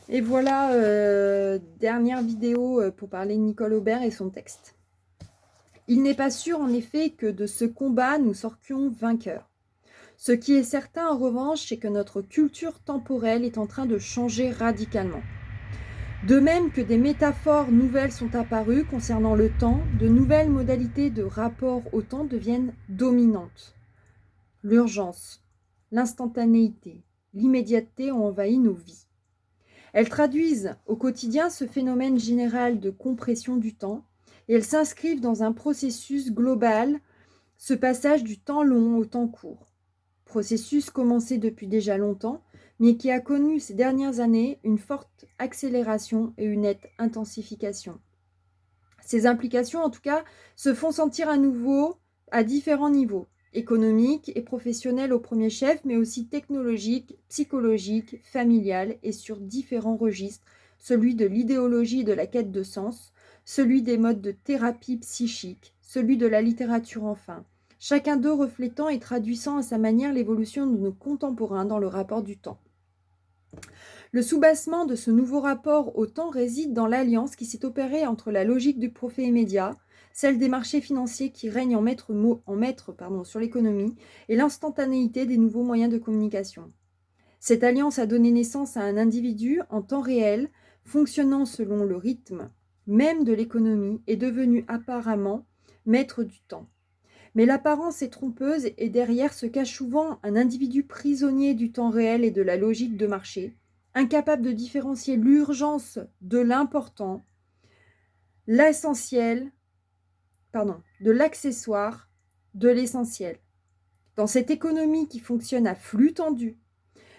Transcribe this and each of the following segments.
Et voilà, dernière vidéo pour parler de Nicole Aubert et son texte. Il n'est pas sûr en effet que de ce combat nous sortions vainqueurs. Ce qui est certain en revanche, c'est que notre culture temporelle est en train de changer radicalement. De même que des métaphores nouvelles sont apparues concernant le temps, de nouvelles modalités de rapport au temps deviennent dominantes. L'urgence, l'instantanéité, l'immédiateté ont envahi nos vies. Elles traduisent au quotidien ce phénomène général de compression du temps et elles s'inscrivent dans un processus global, ce passage du temps long au temps court. Processus commencé depuis déjà longtemps, mais qui a connu ces dernières années une forte accélération et une nette intensification. Ces implications, en tout cas, se font sentir à nouveau à différents niveaux, économiques et professionnels au premier chef, mais aussi technologiques, psychologiques, familiales et sur différents registres, celui de l'idéologie et de la quête de sens, celui des modes de thérapie psychique, celui de la littérature enfin, chacun d'eux reflétant et traduisant à sa manière l'évolution de nos contemporains dans le rapport du temps. Le soubassement de ce nouveau rapport au temps réside dans l'alliance qui s'est opérée entre la logique du profit immédiat, celle des marchés financiers qui règnent en maître sur l'économie, et l'instantanéité des nouveaux moyens de communication. Cette alliance a donné naissance à un individu en temps réel, fonctionnant selon le rythme même de l'économie et devenu apparemment maître du temps. Mais l'apparence est trompeuse et derrière se cache souvent un individu prisonnier du temps réel et de la logique de marché, incapable de différencier l'urgence de l'important, l'essentiel, de l'accessoire, de l'essentiel. Dans cette économie qui fonctionne à flux tendu,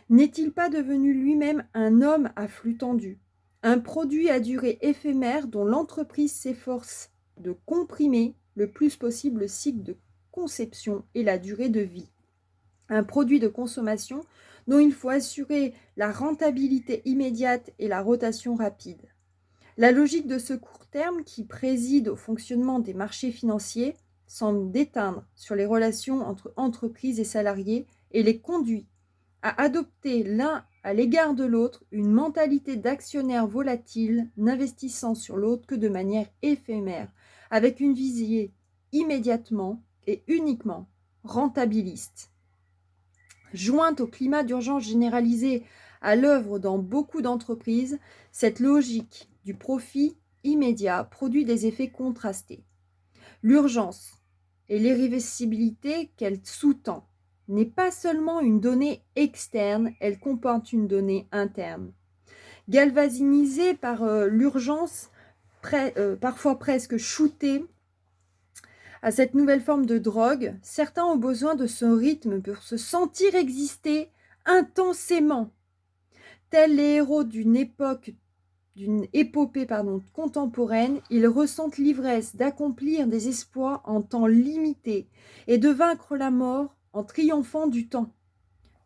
n'est-il pas devenu lui-même un homme à flux tendu, un produit à durée éphémère dont l'entreprise s'efforce de comprimer le plus possible le cycle de conception et la durée de vie. Un produit de consommation dont il faut assurer la rentabilité immédiate et la rotation rapide. La logique de ce court terme qui préside au fonctionnement des marchés financiers semble déteindre sur les relations entre entreprises et salariés et les conduit à adopter l'un à l'égard de l'autre une mentalité d'actionnaire volatile, n'investissant sur l'autre que de manière éphémère, avec une visée immédiatement et uniquement rentabiliste. Jointe au climat d'urgence généralisé à l'œuvre dans beaucoup d'entreprises, cette logique du profit immédiat produit des effets contrastés. L'urgence et l'irréversibilité qu'elle sous-tend n'est pas seulement une donnée externe, elle comporte une donnée interne. Galvanisée par l'urgence, parfois presque shootée à cette nouvelle forme de drogue, certains ont besoin de ce rythme pour se sentir exister intensément. Tels les héros d'une épopée contemporaine, ils ressentent l'ivresse d'accomplir des exploits en temps limité et de vaincre la mort en triomphant du temps.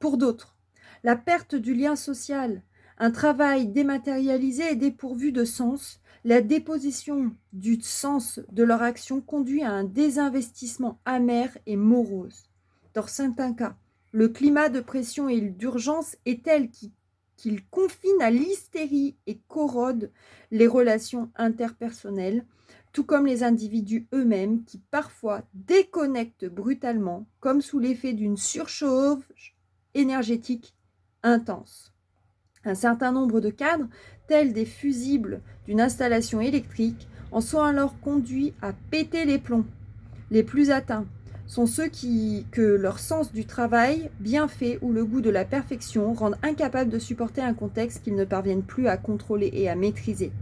Pour d'autres, la perte du lien social, un travail dématérialisé et dépourvu de sens, la déposition du sens de leur action conduit à un désinvestissement amer et morose. Dans certains cas, le climat de pression et d'urgence est tel qu'il confine à l'hystérie et corrode les relations interpersonnelles, tout comme les individus eux-mêmes qui parfois déconnectent brutalement, comme sous l'effet d'une surchauffe énergétique intense. Un certain nombre de cadres, tels des fusibles d'une installation électrique, en sont alors conduits à péter les plombs. Les plus atteints sont ceux que leur sens du travail bien fait ou le goût de la perfection rendent incapables de supporter un contexte qu'ils ne parviennent plus à contrôler et à maîtriser.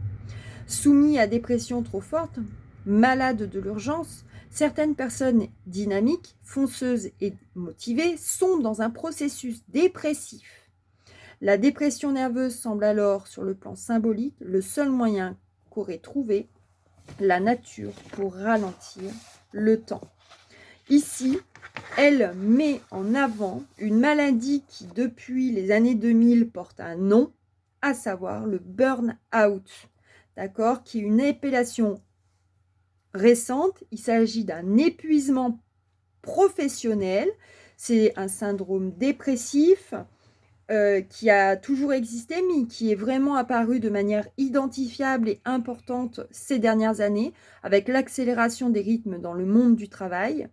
Soumis à des pressions trop fortes, malades de l'urgence, certaines personnes dynamiques, fonceuses et motivées sont dans un processus dépressif. La dépression nerveuse semble alors, sur le plan symbolique, le seul moyen qu'aurait trouvé la nature pour ralentir le temps. Ici, elle met en avant une maladie qui, depuis les années 2000, porte un nom, à savoir le burn-out, d'accord, qui est une appellation récente. Il s'agit d'un épuisement professionnel, c'est un syndrome dépressif qui a toujours existé, mais qui est vraiment apparu de manière identifiable et importante ces dernières années, avec l'accélération des rythmes dans le monde du travail.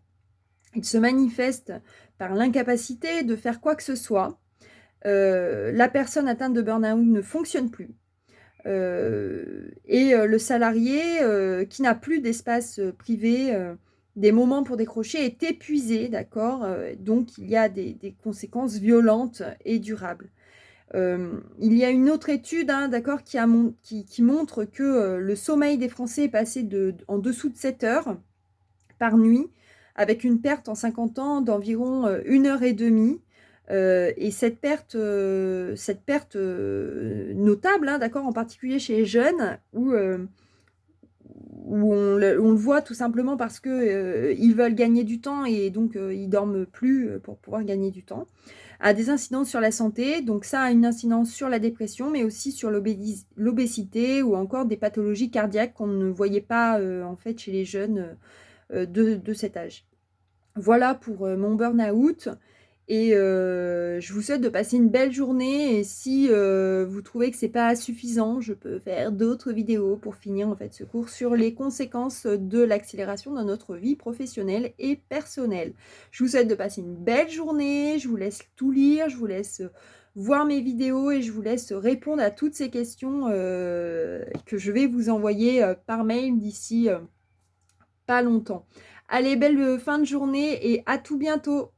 Il se manifeste par l'incapacité de faire quoi que ce soit. La personne atteinte de burn-out ne fonctionne plus. Le salarié qui n'a plus d'espace privé, des moments pour décrocher, est épuisé, d'accord. Donc il y a des conséquences violentes et durables. Il y a une autre étude, hein, d'accord, qui montre que le sommeil des Français est passé en dessous de 7 heures par nuit, avec une perte en 50 ans d'environ 1 heure et demie. Et cette perte notable, hein, d'accord, en particulier chez les jeunes, où on le voit tout simplement parce que ils veulent gagner du temps et donc ils dorment plus pour pouvoir gagner du temps, a des incidences sur la santé. Donc ça a une incidence sur la dépression, mais aussi sur l'obésité ou encore des pathologies cardiaques qu'on ne voyait pas en fait chez les jeunes de cet âge. Voilà pour mon burn-out. Et je vous souhaite de passer une belle journée. Et si vous trouvez que c'est pas suffisant, je peux faire d'autres vidéos pour finir en fait ce cours sur les conséquences de l'accélération dans notre vie professionnelle et personnelle. Je vous souhaite de passer une belle journée. Je vous laisse tout lire, je vous laisse voir mes vidéos et je vous laisse répondre à toutes ces questions que je vais vous envoyer par mail d'ici pas longtemps. Allez, belle fin de journée et à tout bientôt.